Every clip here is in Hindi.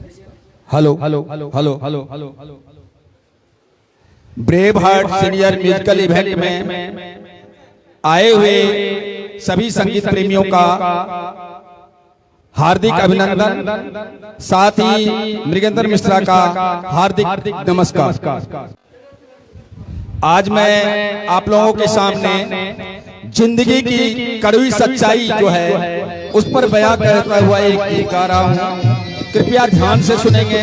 Hello hello hello hello hello hello brave heart senior musical event में आए हुए सभी संगीत प्रेमियों का हार्दिक अभिनंदन, साथ ही मृगेंद्र मिश्रा का हार्दिक नमस्कार। आज मैं आप लोगों के सामने जिंदगी की कड़वी सच्चाई जो है उस पर बयां करता हुआ एक गीत गा रहा हूं। कृपया ध्यान से सुनेंगे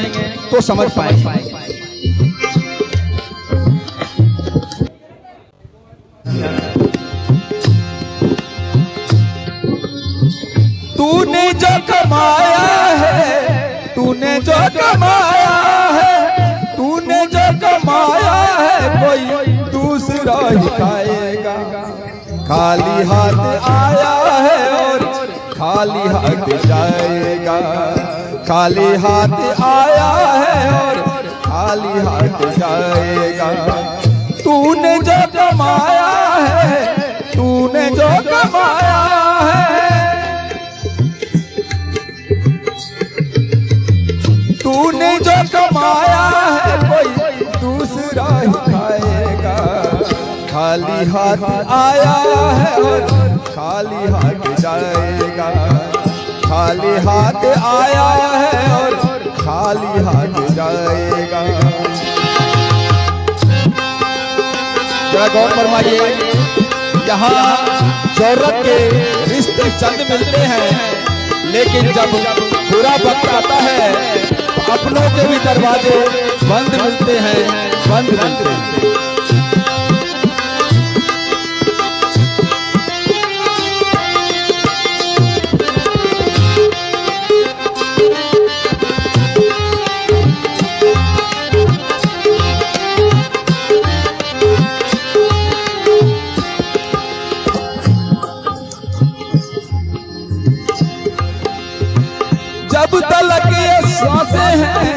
तो समझ पाएंगे। तूने जो कमाया है, तूने जो कमाया है, तूने जो कमाया है कोई दूसरा ही खाएगा। खाली हाथ आया है और खाली हाथ जाएगा। खाली हाथ आया है और खाली हाथ जाएगा। तूने जो कमाया है, तूने जो कमाया है, तूने जो कमाया है कोई दूसरा ही खाएगा। खाली हाथ आया है और खाली हाथ जाएगा। खाली हाथ आया है और खाली हाथ जाएगा। जरा गौर फरमाइए, यहाँ जरूरत के रिश्ते चंद मिलते हैं, लेकिन जब बुरा वक्त आता है अपनों के भी दरवाजे बंद मिलते हैं, बंद मिलते हैं। जब तलक ये सांसें हैं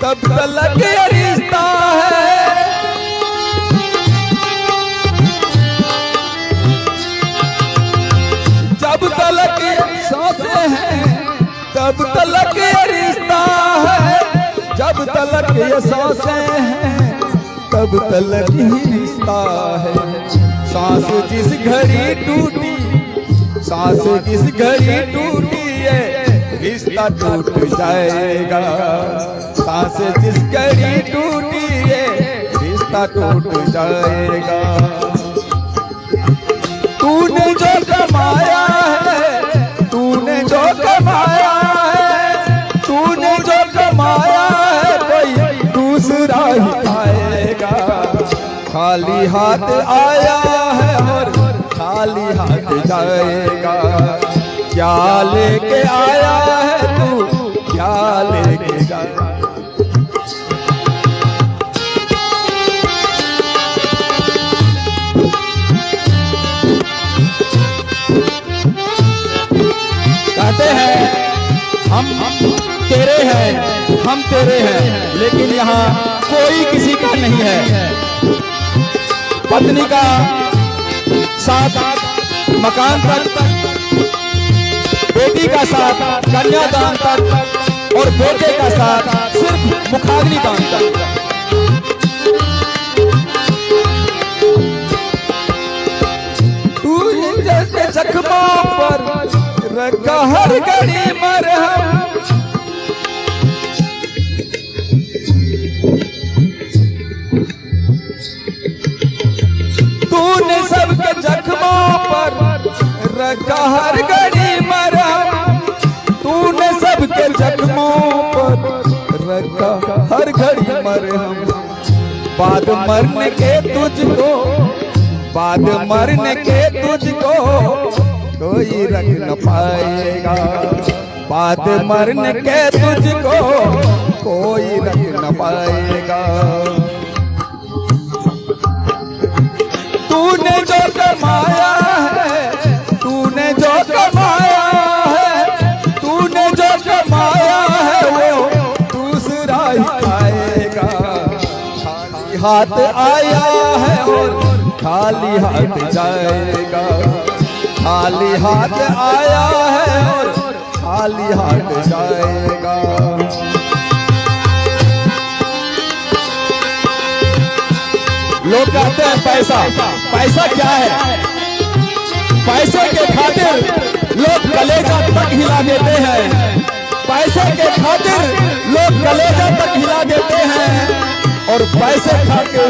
तब तलक ये रिश्ता है। जब तलक ये सांसें हैं तब तलक ये रिश्ता है। जब तलक ये सांसें हैं तब तलक ही रिश्ता है। सांस जिस घड़ी टूटी, सांस जिस घड़ी टूटी है रिश्ता टूट जाएगा। सांस जिस घड़ी टूटी है रिश्ता टूट जाएगा। तूने जो कमाया है, तूने जो कमाया है, तूने जो कमाया है कोई दूसरा ही खाएगा। खाली हाथ आया है और खाली हाथ जाएगा। क्या लेके आया है तू, क्या लेके जाएगा। कहते हैं हम तेरे हैं, हम तेरे हैं, लेकिन यहाँ कोई किसी का नहीं है। पत्नी का साथ मकान तक, बेटी का साथ कन्यादान तक और बेटे का साथ सिर्फ मुखाग्नि दान तक। तू जैसे जख्मों पर रखा हर घड़ी मरहम, तूने सबके जख्मों पर रखा हर घड़ी मरहम। तूने सबके जख्मों पर रखा हर घड़ी मरहम। बाद मरने के तुझको, बाद मरने के तुझको कोई रख न पाएगा। बाद मरने के तुझको कोई रख न पाएगा। तूने जो कमाया है, तूने जो कमाया है, तूने जो कमाया है वो दूसरा ही खाएगा। खाली हाथ आया है और खाली हाथ जाएगा। खाली हाथ आया है और खाली हाथ जाएगा। लोग कहते हैं पैसा, पैसा क्या है? पैसे के खातिर लोग कलेजा तक हिला देते हैं, पैसे के खातिर लोग कलेजा तक हिला देते हैं, और पैसे खाकर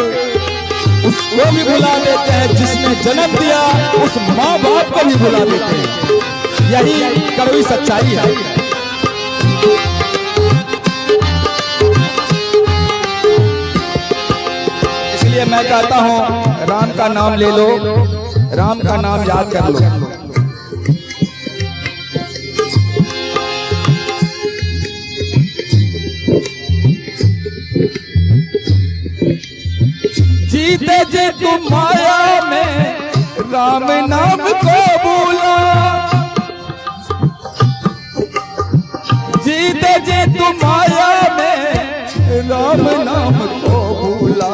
उसको भी भुला देते हैं जिसने जन्म दिया, उस माँ बाप को भी भुला देते हैं। यही कड़वी सच्चाई है। इसलिए मैं कहता हूं, राम का नाम ले लो, राम का नाम याद कर लो। जीते जी तुम माया में राम नाम को भूला, जीते जी तुम माया में राम नाम को भूला।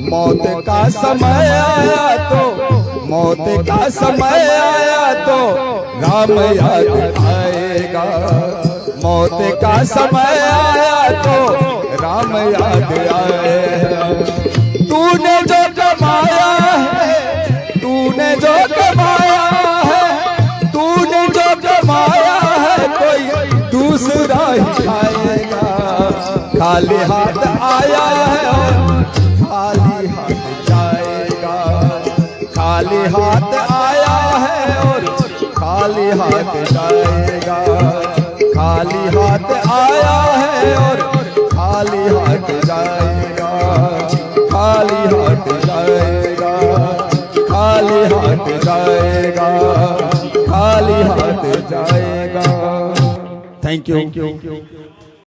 मौत का समय आया तो, मौत का समय आया तो राम याद आएगा, मौत का समय आया तो राम याद आएगा। तूने जो कमाया है, तूने जो कमाया है, तूने जो कमाया है कोई दूसरा ही खाएगा। खाली हाथ आया है और खाली हाथ जाएगा, खाली हाथ आया है और खाली हाथ जाएगा, खाली हाथ आया है और खाली हाथ जाएगा, खाली हाथ जाएगा, खाली हाथ जाएगा, खाली हाथ जाएगा। Thank you.